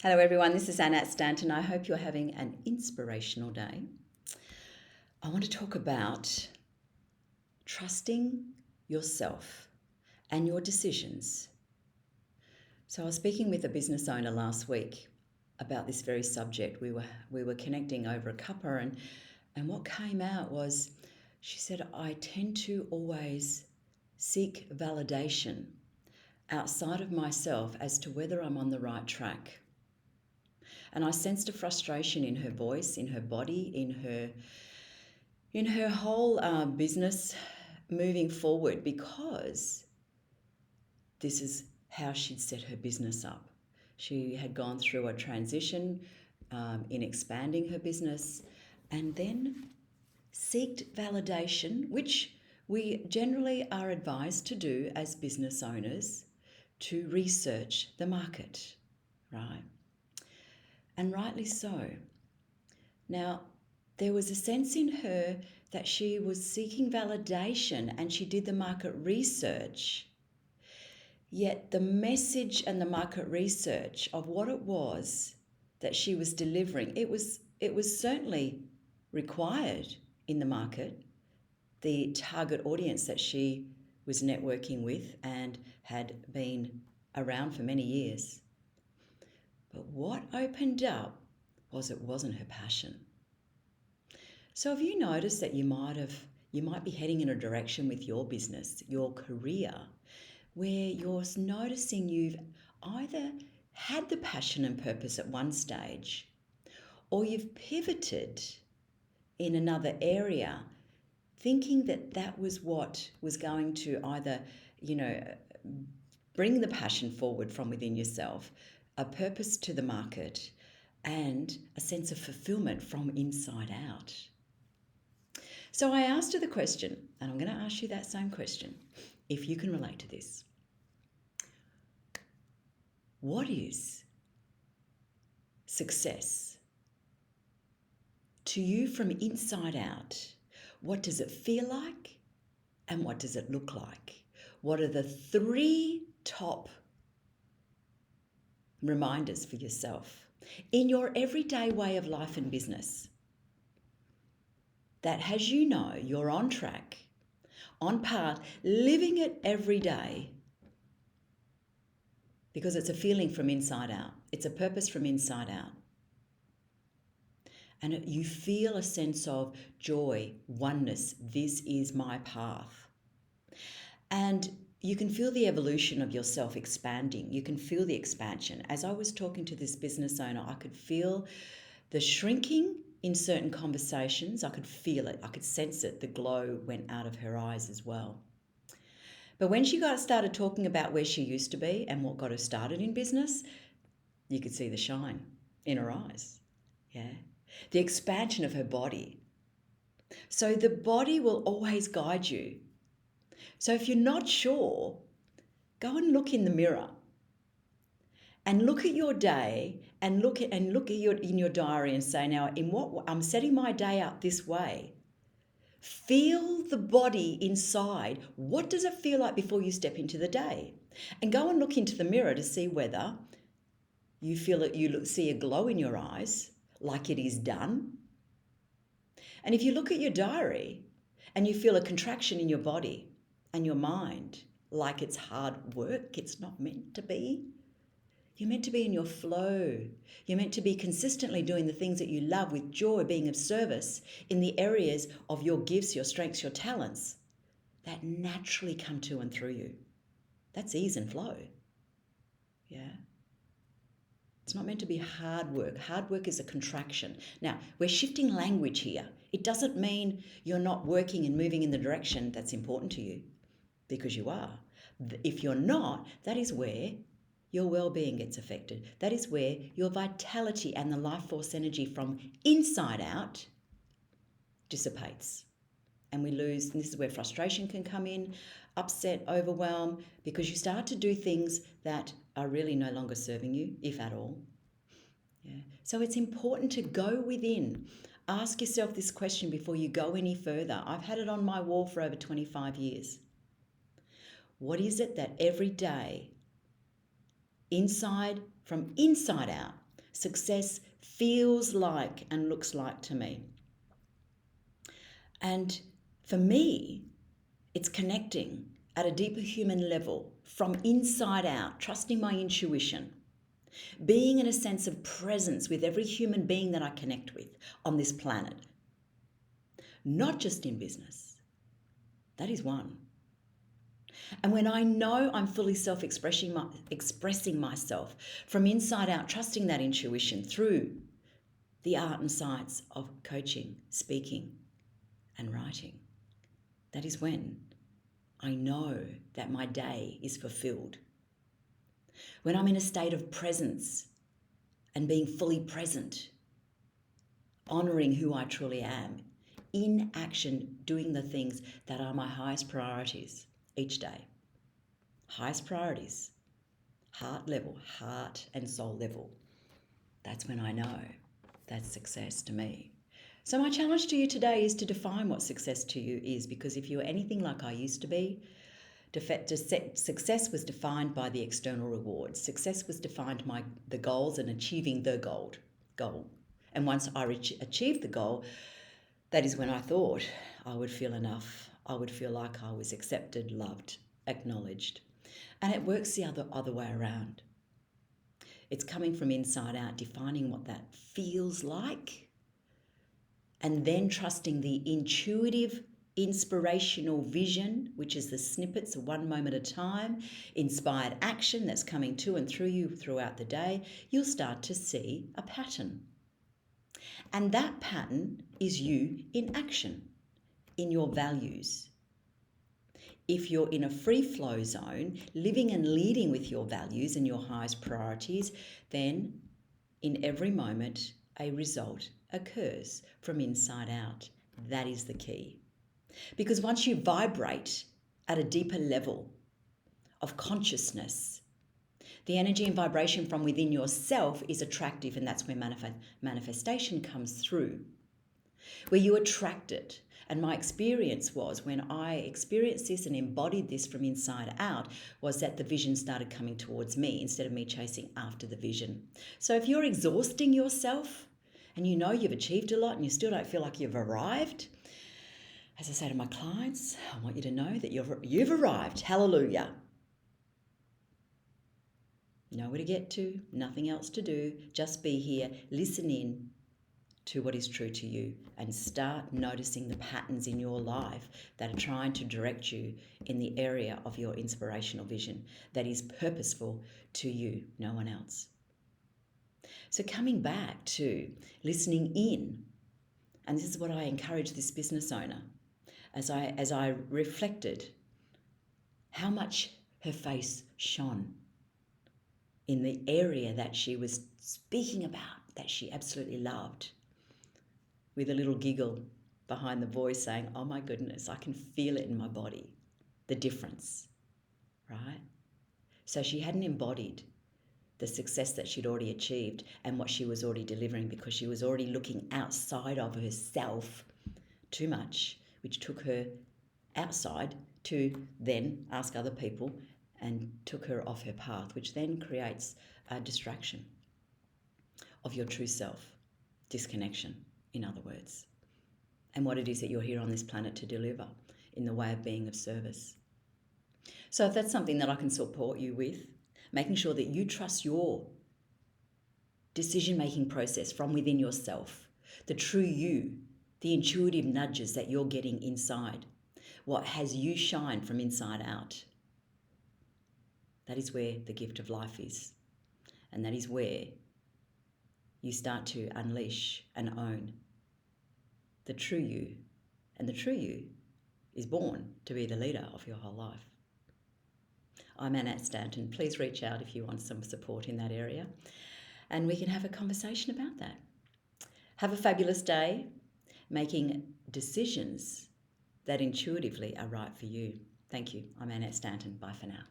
Hello, everyone. This is Annette Stanton. I hope you're having an inspirational day. I want to talk about trusting yourself and your decisions. So, I was speaking with a business owner last week about this very subject. We were connecting over a cuppa, and what came out was she said, I tend to always seek validation outside of myself as to whether I'm on the right track. And I sensed a frustration in her voice, in her body, in her whole business moving forward, because this is how she'd set her business up. She had gone through a transition in expanding her business, and then seeked validation, which we generally are advised to do as business owners, to research the market, right? And rightly so. Now, there was a sense in her that she was seeking validation and she did the market research. Yet the message and the market research of what it was that she was delivering, it was certainly required in the market. The target audience that she was networking with and had been around for many years. But what opened up was it wasn't her passion. So have you noticed that you might be heading in a direction with your business, your career, where you're noticing you've either had the passion and purpose at one stage, or you've pivoted in another area, thinking that that was what was going to either, bring the passion forward from within yourself, a purpose to the market, and a sense of fulfillment from inside out. So I asked her the question, and I'm going to ask you that same question, if you can relate to this. What is success to you from inside out? What does it feel like? And what does it look like? What are the 3 top reminders for yourself in your everyday way of life and business that has you know you're on track, on path, living it every day, because it's a feeling from inside out. It's a purpose from inside out. And you feel a sense of joy, oneness. This is my path. And you can feel the evolution of yourself expanding. You can feel the expansion. As I was talking to this business owner, I could feel the shrinking in certain conversations. I could feel it. I could sense it. The glow went out of her eyes as well. But when she started talking about where she used to be and what got her started in business, you could see the shine in her eyes. Yeah. The expansion of her body. So the body will always guide you. So if you're not sure, go and look in the mirror and look at your day and look at in your diary and say, now I'm setting my day up this way. Feel the body inside. What does it feel like before you step into the day? And go and look into the mirror to see whether you feel it, see a glow in your eyes, like it is done. And if you look at your diary and you feel a contraction in your body and your mind, like it's hard work, it's not meant to be. You're meant to be in your flow. You're meant to be consistently doing the things that you love with joy, being of service in the areas of your gifts, your strengths, your talents that naturally come to and through you. That's ease and flow. Yeah. It's not meant to be hard work. Hard work is a contraction. Now, we're shifting language here. It doesn't mean you're not working and moving in the direction that's important to you, because you are. If you're not, that is where your well-being gets affected. That is where your vitality and the life force energy from inside out dissipates. And we lose, and this is where frustration can come in, upset, overwhelm, because you start to do things that are really no longer serving you, if at all. Yeah. So it's important to go within. Ask yourself this question before you go any further. I've had it on my wall for over 25 years. What is it that every day, from inside out, success feels like and looks like to me. And for me, it's connecting at a deeper human level from inside out, trusting my intuition, being in a sense of presence with every human being that I connect with on this planet, not just in business. That is one. And when I know I'm fully expressing myself from inside out, trusting that intuition through the art and science of coaching, speaking, and writing, that is when I know that my day is fulfilled. When I'm in a state of presence and being fully present, honoring who I truly am, in action, doing the things that are my highest priorities each day. Highest priorities, heart level, heart and soul level. That's when I know that's success to me. So my challenge to you today is to define what success to you is, because if you're anything like I used to be, success was defined by the external rewards. Success was defined by the goals and achieving the goal. And once I achieved the goal, that is when I thought I would feel enough. I would feel like I was accepted, loved, acknowledged. And it works the other way around. It's coming from inside out, defining what that feels like, and then trusting the intuitive, inspirational vision, which is the snippets of one moment at a time, inspired action that's coming to and through you throughout the day. You'll start to see a pattern. And that pattern is you in action, in your values. If you're in a free flow zone, living and leading with your values and your highest priorities, then in every moment, a result occurs from inside out. That is the key. Because once you vibrate at a deeper level of consciousness, the energy and vibration from within yourself is attractive, and that's where manifestation comes through, where you attract it. And my experience was, when I experienced this and embodied this from inside out, was that the vision started coming towards me instead of me chasing after the vision. So if you're exhausting yourself and you know you've achieved a lot and you still don't feel like you've arrived, as I say to my clients, I want you to know that you've arrived. Hallelujah. Nowhere to get to, nothing else to do. Just be here, listen in to what is true to you, and start noticing the patterns in your life that are trying to direct you in the area of your inspirational vision that is purposeful to you, no one else. So coming back to listening in, and this is what I encourage this business owner, as I reflected how much her face shone in the area that she was speaking about, that she absolutely loved, with a little giggle behind the voice saying, oh my goodness, I can feel it in my body, the difference, right? So she hadn't embodied the success that she'd already achieved and what she was already delivering, because she was already looking outside of herself too much, which took her outside to then ask other people and took her off her path, which then creates a distraction of your true self, disconnection, in other words, and what it is that you're here on this planet to deliver in the way of being of service. So if that's something that I can support you with, making sure that you trust your decision-making process from within yourself, the true you, the intuitive nudges that you're getting inside, what has you shine from inside out. That is where the gift of life is. And that is where you start to unleash and own the true you. And the true you is born to be the leader of your whole life. I'm Annette Stanton. Please reach out if you want some support in that area, and we can have a conversation about that. Have a fabulous day, making decisions that intuitively are right for you. Thank you. I'm Annette Stanton. Bye for now.